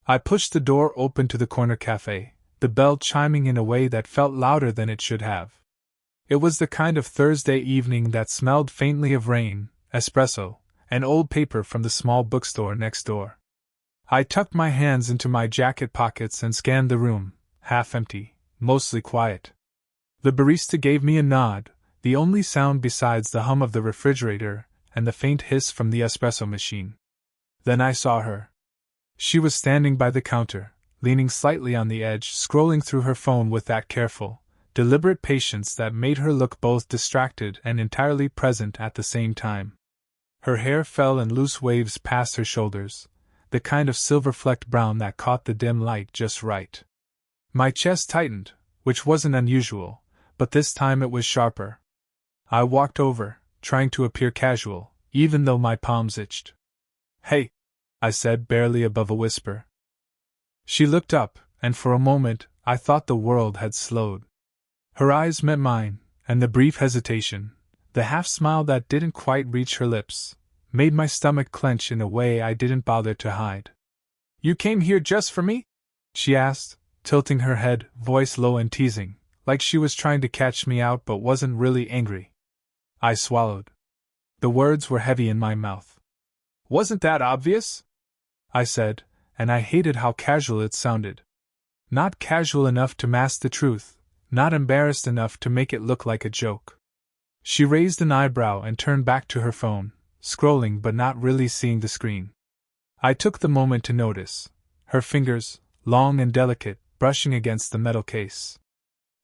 I pushed the door open to the corner cafe, the bell chiming in a way that felt louder than it should have. It was the kind of Thursday evening that smelled faintly of rain, espresso, and old paper from the small bookstore next door. I tucked my hands into my jacket pockets and scanned the room, half empty, mostly quiet. The barista gave me a nod, the only sound besides the hum of the refrigerator and the faint hiss from the espresso machine. Then I saw her. She was standing by the counter, leaning slightly on the edge, scrolling through her phone with that careful, deliberate patience that made her look both distracted and entirely present at the same time. Her hair fell in loose waves past her shoulders, the kind of silver-flecked brown that caught the dim light just right. My chest tightened, which wasn't unusual, but this time it was sharper. I walked over, trying to appear casual, even though my palms itched. "Hey," I said, barely above a whisper. She looked up, and for a moment, I thought the world had slowed. Her eyes met mine, and the brief hesitation, the half-smile that didn't quite reach her lips, made my stomach clench in a way I didn't bother to hide. "You came here just for me?" she asked, tilting her head, voice low and teasing, like she was trying to catch me out but wasn't really angry. I swallowed. The words were heavy in my mouth. "Wasn't that obvious?" I said, and I hated how casual it sounded. Not casual enough to mask the truth, not embarrassed enough to make it look like a joke. She raised an eyebrow and turned back to her phone, scrolling but not really seeing the screen. I took the moment to notice her fingers, long and delicate, brushing against the metal case.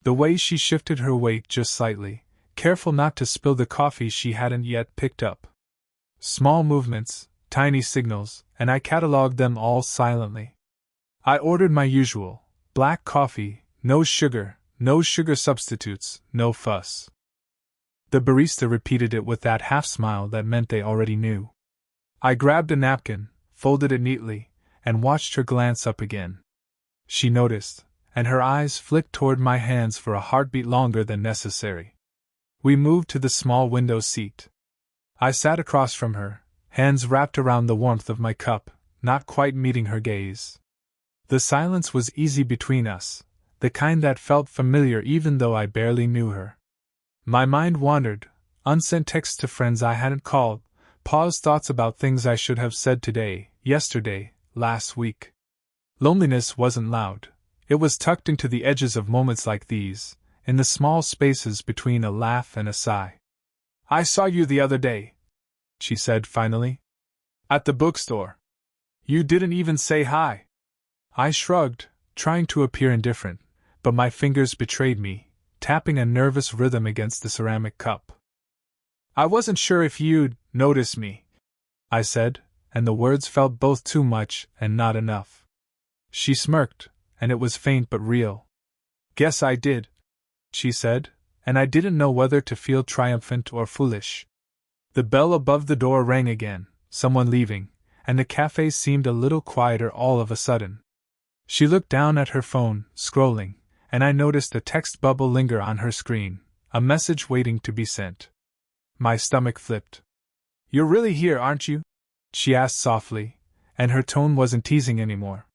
The way she shifted her weight just slightly, careful not to spill the coffee she hadn't yet picked up. Small movements, tiny signals, and I catalogued them all silently. I ordered my usual, black coffee, no sugar substitutes, no fuss. The barista repeated it with that half-smile that meant they already knew. I grabbed a napkin, folded it neatly, and watched her glance up again. She noticed, and her eyes flicked toward my hands for a heartbeat longer than necessary. We moved to the small window seat. I sat across from her, hands wrapped around the warmth of my cup, not quite meeting her gaze. The silence was easy between us, the kind that felt familiar even though I barely knew her. My mind wandered, unsent texts to friends I hadn't called, paused thoughts about things I should have said today, yesterday, last week. Loneliness wasn't loud. It was tucked into the edges of moments like these, in the small spaces between a laugh and a sigh. "I saw you the other day," she said finally. "At the bookstore. You didn't even say hi." I shrugged, trying to appear indifferent, but my fingers betrayed me, tapping a nervous rhythm against the ceramic cup. "I wasn't sure if you'd notice me," I said, and the words felt both too much and not enough. She smirked, and it was faint but real. "Guess I did," she said, and I didn't know whether to feel triumphant or foolish. The bell above the door rang again, someone leaving, and the cafe seemed a little quieter all of a sudden. She looked down at her phone, scrolling, and I noticed a text bubble linger on her screen, a message waiting to be sent. My stomach flipped. "You're really here, aren't you?" she asked softly, and her tone wasn't teasing anymore.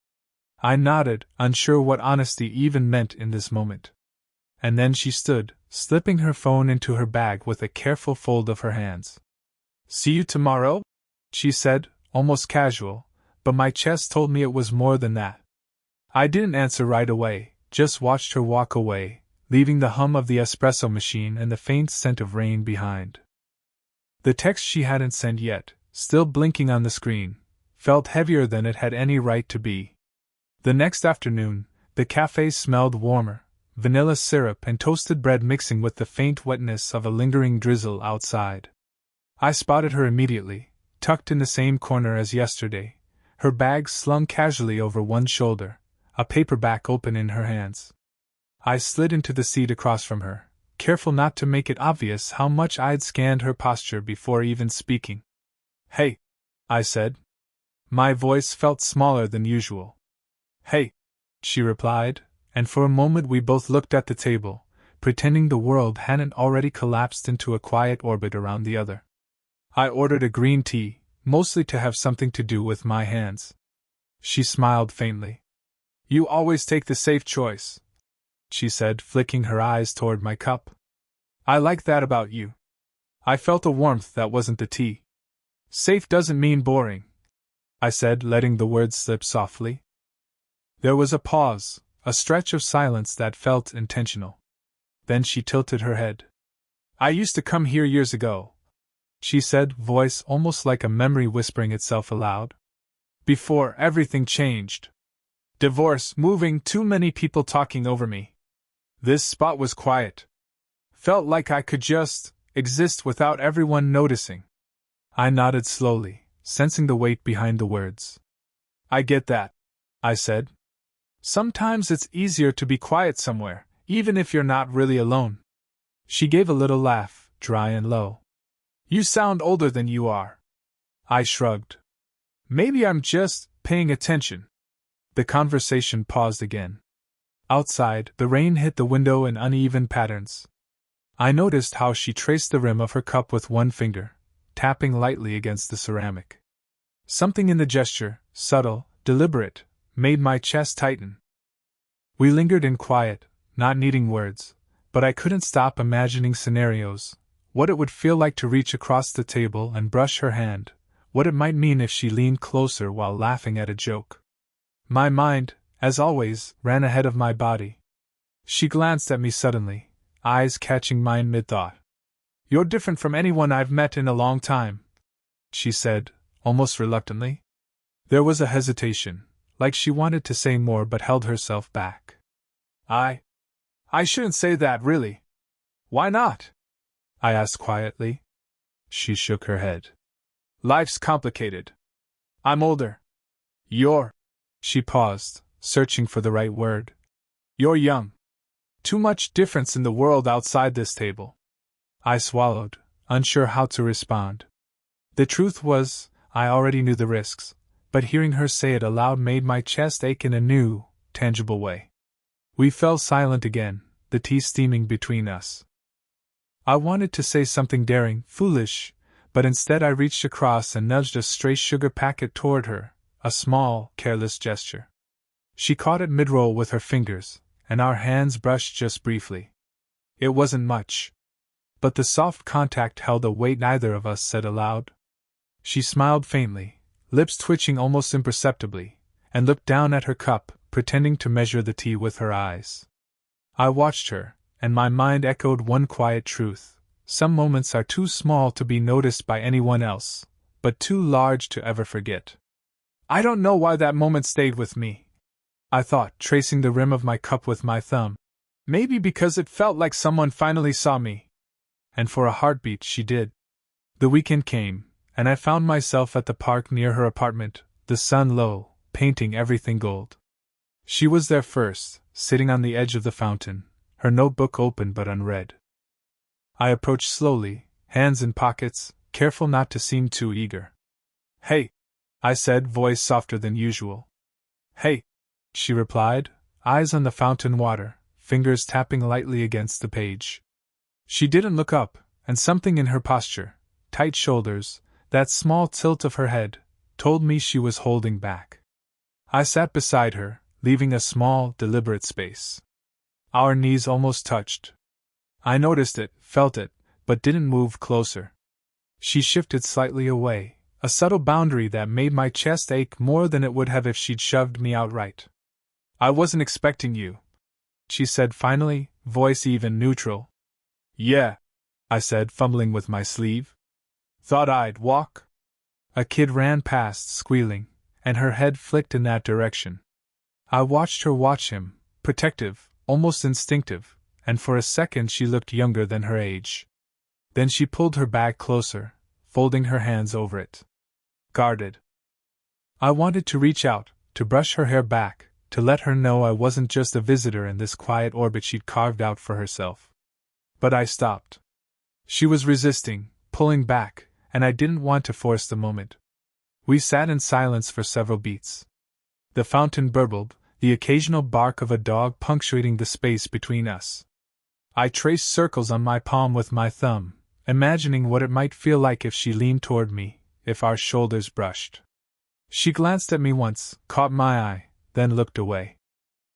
I nodded, unsure what honesty even meant in this moment. And then she stood, slipping her phone into her bag with a careful fold of her hands. "See you tomorrow?" she said, almost casual, but my chest told me it was more than that. I didn't answer right away, just watched her walk away, leaving the hum of the espresso machine and the faint scent of rain behind. The text she hadn't sent yet, still blinking on the screen, felt heavier than it had any right to be. The next afternoon, the cafe smelled warmer, vanilla syrup and toasted bread mixing with the faint wetness of a lingering drizzle outside. I spotted her immediately, tucked in the same corner as yesterday, her bag slung casually over one shoulder, a paperback open in her hands. I slid into the seat across from her, careful not to make it obvious how much I'd scanned her posture before even speaking. "Hey," I said. My voice felt smaller than usual. "Hey," she replied, and for a moment we both looked at the table, pretending the world hadn't already collapsed into a quiet orbit around the other. I ordered a green tea, mostly to have something to do with my hands. She smiled faintly. You always take the safe choice, she said, flicking her eyes toward my cup. I like that about you. I felt a warmth that wasn't the tea. Safe doesn't mean boring, I said, letting the words slip softly. There was a pause, a stretch of silence that felt intentional. Then she tilted her head. I used to come here years ago, she said, voice almost like a memory whispering itself aloud. Before everything changed. Divorce, moving, too many people talking over me. This spot was quiet. Felt like I could just exist without everyone noticing. I nodded slowly, sensing the weight behind the words. I get that, I said. Sometimes it's easier to be quiet somewhere, even if you're not really alone. She gave a little laugh, dry and low. You sound older than you are. I shrugged. Maybe I'm just paying attention. The conversation paused again. Outside, the rain hit the window in uneven patterns. I noticed how she traced the rim of her cup with one finger, tapping lightly against the ceramic. Something in the gesture, subtle, deliberate, made my chest tighten. We lingered in quiet, not needing words, but I couldn't stop imagining scenarios, what it would feel like to reach across the table and brush her hand, what it might mean if she leaned closer while laughing at a joke. My mind, as always, ran ahead of my body. She glanced at me suddenly, eyes catching mine mid-thought. You're different from anyone I've met in a long time, she said, almost reluctantly. There was a hesitation, like she wanted to say more but held herself back. I shouldn't say that, really. Why not? I asked quietly. She shook her head. Life's complicated. I'm older. She paused, searching for the right word. You're young. Too much difference in the world outside this table. I swallowed, unsure how to respond. The truth was, I already knew the risks, but hearing her say it aloud made my chest ache in a new, tangible way. We fell silent again, the tea steaming between us. I wanted to say something daring, foolish, but instead I reached across and nudged a stray sugar packet toward her, a small, careless gesture. She caught it mid-roll with her fingers, and our hands brushed just briefly. It wasn't much, but the soft contact held a weight neither of us said aloud. She smiled faintly, lips twitching almost imperceptibly, and looked down at her cup, pretending to measure the tea with her eyes. I watched her, and my mind echoed one quiet truth. Some moments are too small to be noticed by anyone else, but too large to ever forget. I don't know why that moment stayed with me, I thought, tracing the rim of my cup with my thumb. Maybe because it felt like someone finally saw me. And for a heartbeat she did. The weekend came, and I found myself at the park near her apartment, the sun low, painting everything gold. She was there first, sitting on the edge of the fountain, her notebook open but unread. I approached slowly, hands in pockets, careful not to seem too eager. Hey, I said, voice softer than usual. Hey, she replied, eyes on the fountain water, fingers tapping lightly against the page. She didn't look up, and something in her posture, tight shoulders, that small tilt of her head, told me she was holding back. I sat beside her, leaving a small, deliberate space. Our knees almost touched. I noticed it, felt it, but didn't move closer. She shifted slightly away, a subtle boundary that made my chest ache more than it would have if she'd shoved me outright. I wasn't expecting you, she said finally, voice even, neutral. Yeah, I said, fumbling with my sleeve. Thought I'd walk? A kid ran past, squealing, and her head flicked in that direction. I watched her watch him, protective, almost instinctive, and for a second she looked younger than her age. Then she pulled her bag closer, folding her hands over it. Guarded. I wanted to reach out, to brush her hair back, to let her know I wasn't just a visitor in this quiet orbit she'd carved out for herself. But I stopped. She was resisting, pulling back, and I didn't want to force the moment. We sat in silence for several beats. The fountain burbled, the occasional bark of a dog punctuating the space between us. I traced circles on my palm with my thumb, imagining what it might feel like if she leaned toward me, if our shoulders brushed. She glanced at me once, caught my eye, then looked away.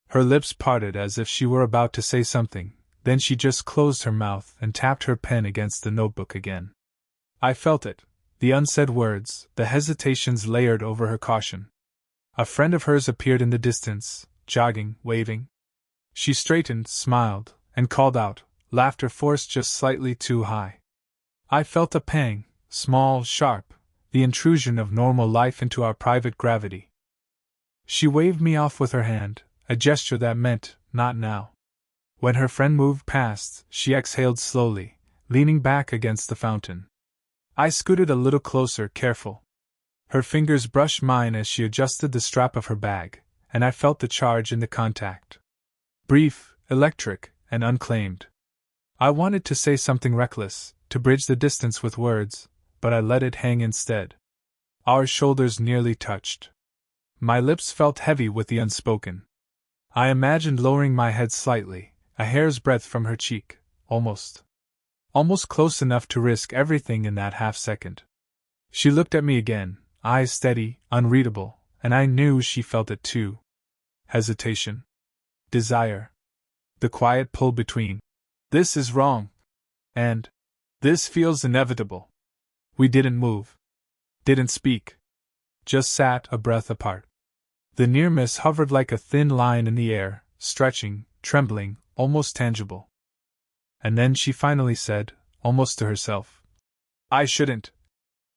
Her lips parted as if she were about to say something, then she just closed her mouth and tapped her pen against the notebook again. I felt it, the unsaid words, the hesitations layered over her caution. A friend of hers appeared in the distance, jogging, waving. She straightened, smiled, and called out, laughter forced just slightly too high. I felt a pang, small, sharp, the intrusion of normal life into our private gravity. She waved me off with her hand, a gesture that meant, not now. When her friend moved past, she exhaled slowly, leaning back against the fountain. I scooted a little closer, careful. Her fingers brushed mine as she adjusted the strap of her bag, and I felt the charge in the contact. Brief, electric, and unclaimed. I wanted to say something reckless, to bridge the distance with words, but I let it hang instead. Our shoulders nearly touched. My lips felt heavy with the unspoken. I imagined lowering my head slightly, a hair's breadth from her cheek, almost close enough to risk everything in that half-second. She looked at me again, eyes steady, unreadable, and I knew she felt it too. Hesitation. Desire. The quiet pull between, "This is wrong," and, "This feels inevitable." We didn't move. Didn't speak. Just sat a breath apart. The near miss hovered like a thin line in the air, stretching, trembling, almost tangible. And then she finally said, almost to herself, "I shouldn't."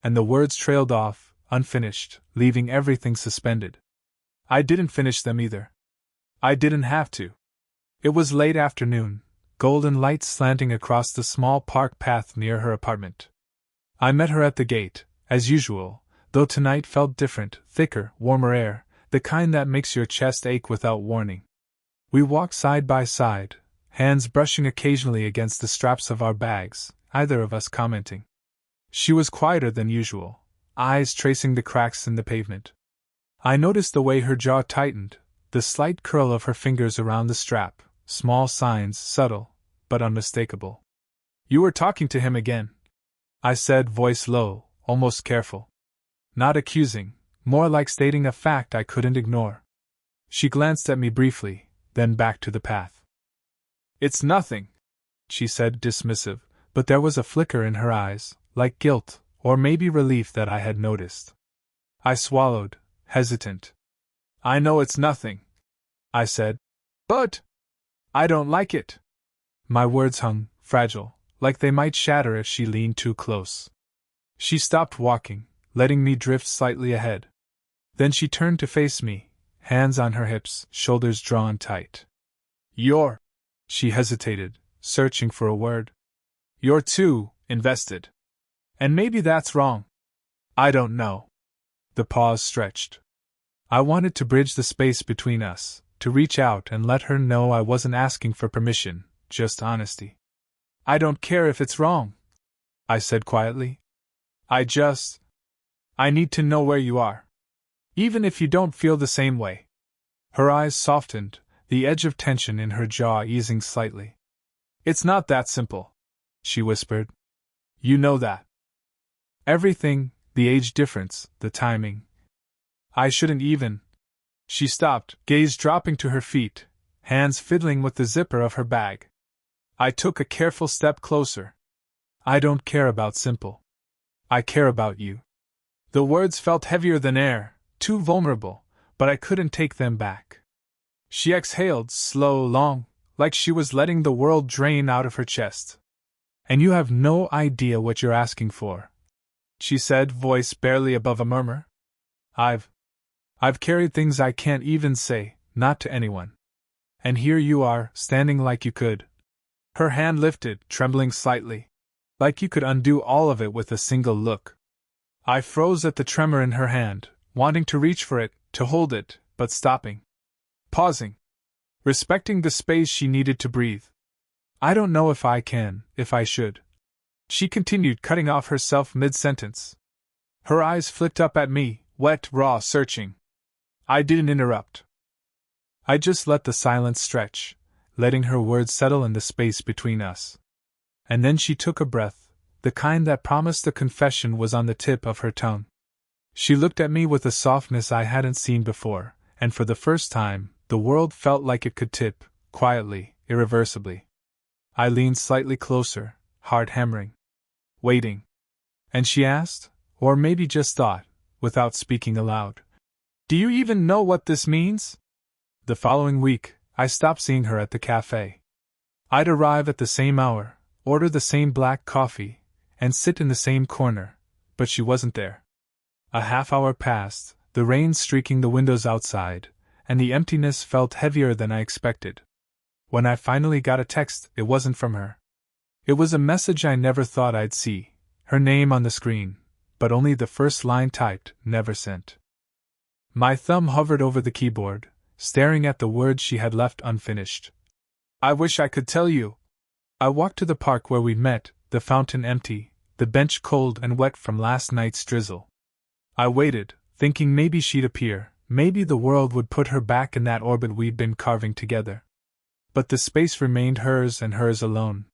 And the words trailed off, unfinished, leaving everything suspended. I didn't finish them either. I didn't have to. It was late afternoon, golden light slanting across the small park path near her apartment. I met her at the gate, as usual, though tonight felt different, thicker, warmer air, the kind that makes your chest ache without warning. We walked side by side, hands brushing occasionally against the straps of our bags, either of us commenting. She was quieter than usual, eyes tracing the cracks in the pavement. I noticed the way her jaw tightened, the slight curl of her fingers around the strap, small signs, subtle, but unmistakable. "You were talking to him again," I said, voice low, almost careful. Not accusing, more like stating a fact I couldn't ignore. She glanced at me briefly, then back to the path. "It's nothing," she said, dismissive, but there was a flicker in her eyes, like guilt, or maybe relief that I had noticed. I swallowed, hesitant. "I know it's nothing," I said. "But I don't like it." My words hung, fragile, like they might shatter if she leaned too close. She stopped walking, letting me drift slightly ahead. Then she turned to face me, hands on her hips, shoulders drawn tight. "You're," she hesitated, searching for a word. "You're too invested. And maybe that's wrong. I don't know." The pause stretched. I wanted to bridge the space between us, to reach out and let her know I wasn't asking for permission, just honesty. "I don't care if it's wrong," I said quietly. I need to know where you are. Even if you don't feel the same way." Her eyes softened, the edge of tension in her jaw easing slightly. "It's not that simple," she whispered. "You know that. Everything, the age difference, the timing. I shouldn't even." She stopped, gaze dropping to her feet, hands fiddling with the zipper of her bag. I took a careful step closer. "I don't care about simple. I care about you." The words felt heavier than air, too vulnerable, but I couldn't take them back. She exhaled, slow, long, like she was letting the world drain out of her chest. "And you have no idea what you're asking for," she said, voice barely above a murmur. I've carried things I can't even say, not to anyone. And here you are, standing like you could." Her hand lifted, trembling slightly. "Like you could undo all of it with a single look." I froze at the tremor in her hand, wanting to reach for it, to hold it, but stopping. Pausing. Respecting the space she needed to breathe. "I don't know if I can, if I should," she continued, cutting off herself mid-sentence. Her eyes flicked up at me, wet, raw, searching. I didn't interrupt. I just let the silence stretch, letting her words settle in the space between us. And then she took a breath, the kind that promised a confession was on the tip of her tongue. She looked at me with a softness I hadn't seen before, and for the first time, the world felt like it could tip, quietly, irreversibly. I leaned slightly closer, heart hammering. Waiting. And she asked, or maybe just thought, without speaking aloud, "Do you even know what this means?" The following week, I stopped seeing her at the cafe. I'd arrive at the same hour, order the same black coffee, and sit in the same corner, but she wasn't there. A half-hour passed, the rain streaking the windows outside, and the emptiness felt heavier than I expected. When I finally got a text, it wasn't from her. It was a message I never thought I'd see, her name on the screen, but only the first line typed, never sent. My thumb hovered over the keyboard, staring at the words she had left unfinished. "I wish I could tell you." I walked to the park where we'd met, the fountain empty, the bench cold and wet from last night's drizzle. I waited, thinking maybe she'd appear, maybe the world would put her back in that orbit we'd been carving together. But the space remained hers and hers alone.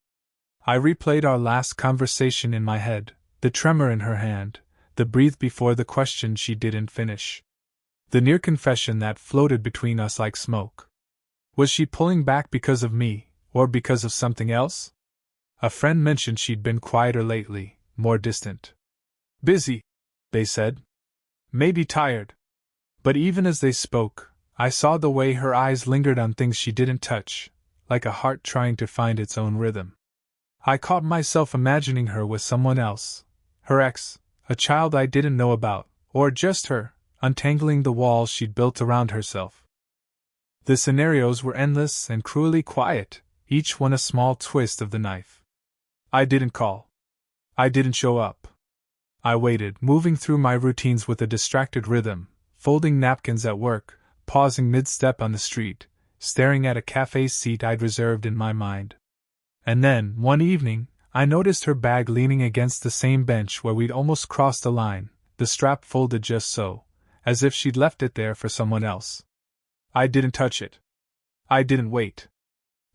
I replayed our last conversation in my head, the tremor in her hand, the breathe before the question she didn't finish. The near confession that floated between us like smoke. Was she pulling back because of me, or because of something else? A friend mentioned she'd been quieter lately, more distant. "Busy," they said. "Maybe tired." But even as they spoke, I saw the way her eyes lingered on things she didn't touch, like a heart trying to find its own rhythm. I caught myself imagining her with someone else, her ex, a child I didn't know about, or just her, untangling the walls she'd built around herself. The scenarios were endless and cruelly quiet, each one a small twist of the knife. I didn't call. I didn't show up. I waited, moving through my routines with a distracted rhythm, folding napkins at work, pausing mid-step on the street, staring at a cafe seat I'd reserved in my mind. And then, one evening, I noticed her bag leaning against the same bench where we'd almost crossed the line, the strap folded just so, as if she'd left it there for someone else. I didn't touch it. I didn't wait.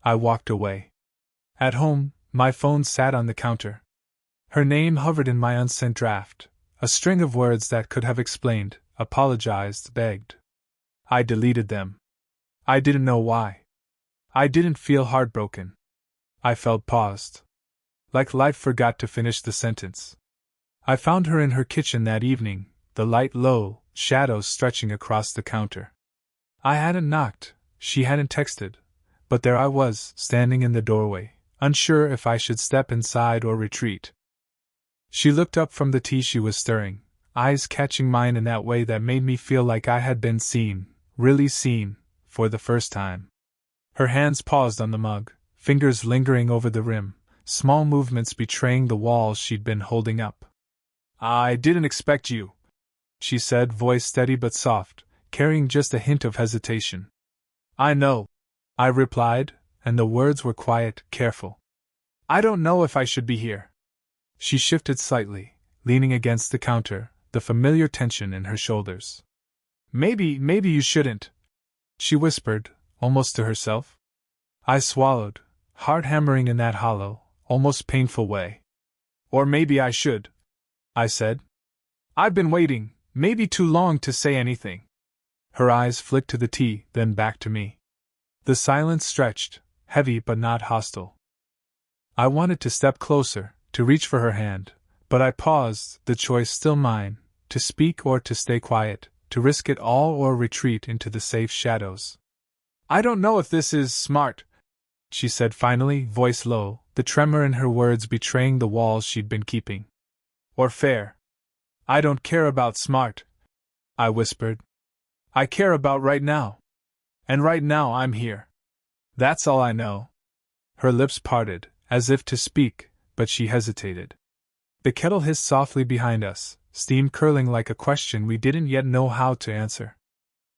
I walked away. At home, my phone sat on the counter. Her name hovered in my unsent draft, a string of words that could have explained, apologized, begged. I deleted them. I didn't know why. I didn't feel heartbroken. I felt paused. Like life forgot to finish the sentence. I found her in her kitchen that evening, the light low, shadows stretching across the counter. I hadn't knocked, she hadn't texted, but there I was, standing in the doorway, unsure if I should step inside or retreat. She looked up from the tea she was stirring, eyes catching mine in that way that made me feel like I had been seen, really seen, for the first time. Her hands paused on the mug, fingers lingering over the rim, small movements betraying the walls she'd been holding up. "I didn't expect you," she said, voice steady but soft, carrying just a hint of hesitation. "I know," I replied, and the words were quiet, careful. "I don't know if I should be here." She shifted slightly, leaning against the counter, the familiar tension in her shoulders. Maybe you shouldn't," she whispered, almost to herself. I swallowed, heart hammering in that hollow, almost painful way. "Or maybe I should," I said. "I've been waiting, maybe too long to say anything." Her eyes flicked to the tea, then back to me. The silence stretched, heavy but not hostile. I wanted to step closer, to reach for her hand, but I paused, the choice still mine, to speak or to stay quiet, to risk it all or retreat into the safe shadows. "I don't know if this is smart," she said finally, voice low, the tremor in her words betraying the walls she'd been keeping. "Or fair." "I don't care about smart," I whispered. "I care about right now. And right now I'm here. That's all I know." Her lips parted, as if to speak, but she hesitated. The kettle hissed softly behind us, steam curling like a question we didn't yet know how to answer.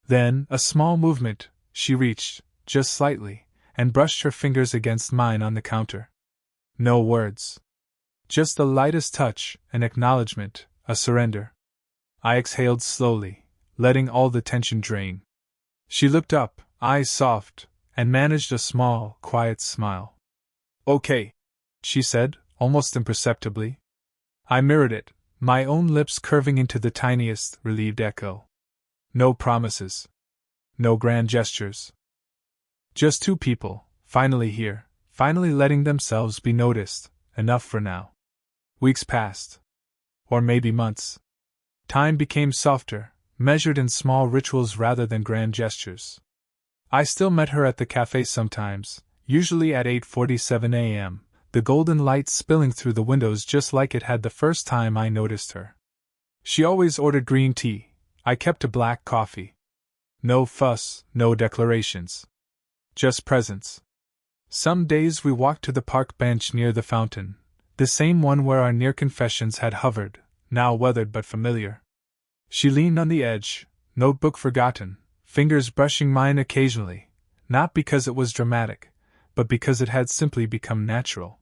Then, a small movement, she reached, just slightly, and brushed her fingers against mine on the counter. No words. Just the lightest touch, an acknowledgement, a surrender. I exhaled slowly, letting all the tension drain. She looked up, eyes soft, and managed a small, quiet smile. "Okay," she said, almost imperceptibly. I mirrored it, my own lips curving into the tiniest, relieved echo. No promises. No grand gestures. Just two people, finally here, finally letting themselves be noticed, enough for now. Weeks passed. Or maybe months. Time became softer, measured in small rituals rather than grand gestures. I still met her at the cafe sometimes, usually at 8:47 a.m., the golden light spilling through the windows just like it had the first time I noticed her. She always ordered green tea. I kept a black coffee. No fuss, no declarations. Just presence. Some days we walked to the park bench near the fountain, the same one where our near confessions had hovered, now weathered but familiar. She leaned on the edge, notebook forgotten, fingers brushing mine occasionally, not because it was dramatic, but because it had simply become natural.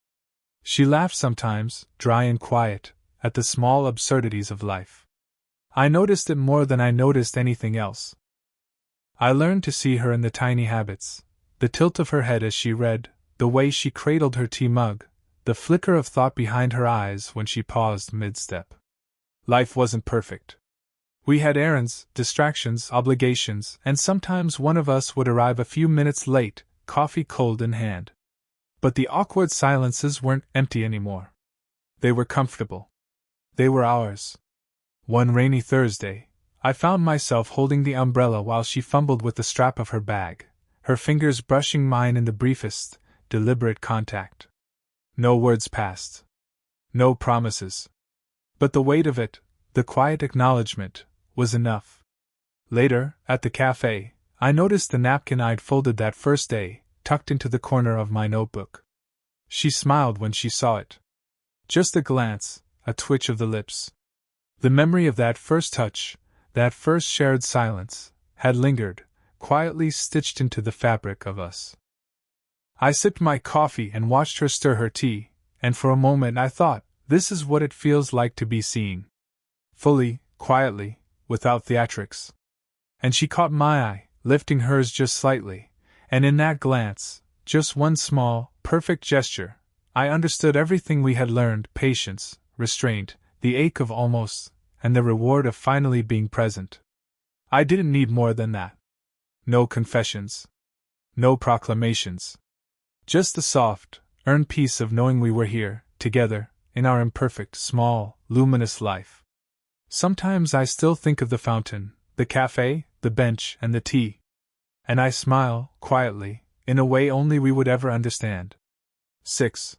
She laughed sometimes, dry and quiet, at the small absurdities of life. I noticed it more than I noticed anything else. I learned to see her in the tiny habits, the tilt of her head as she read, the way she cradled her tea mug, the flicker of thought behind her eyes when she paused mid-step. Life wasn't perfect. We had errands, distractions, obligations, and sometimes one of us would arrive a few minutes late, coffee cold in hand. But the awkward silences weren't empty anymore. They were comfortable. They were ours. One rainy Thursday, I found myself holding the umbrella while she fumbled with the strap of her bag, her fingers brushing mine in the briefest, deliberate contact. No words passed. No promises. But the weight of it, the quiet acknowledgement, was enough. Later, at the cafe, I noticed the napkin I'd folded that first day, tucked into the corner of my notebook. She smiled when she saw it. Just a glance, a twitch of the lips. The memory of that first touch, that first shared silence, had lingered, quietly stitched into the fabric of us. I sipped my coffee and watched her stir her tea, and for a moment I thought, this is what it feels like to be seen. Fully, quietly, without theatrics. And she caught my eye, lifting hers just slightly, and in that glance, just one small, perfect gesture, I understood everything we had learned: patience, restraint, the ache of almost, and the reward of finally being present. I didn't need more than that. No confessions. No proclamations. Just the soft, earned peace of knowing we were here, together, in our imperfect, small, luminous life. Sometimes I still think of the fountain, the cafe, the bench, and the tea. And I smile, quietly, in a way only we would ever understand. 6.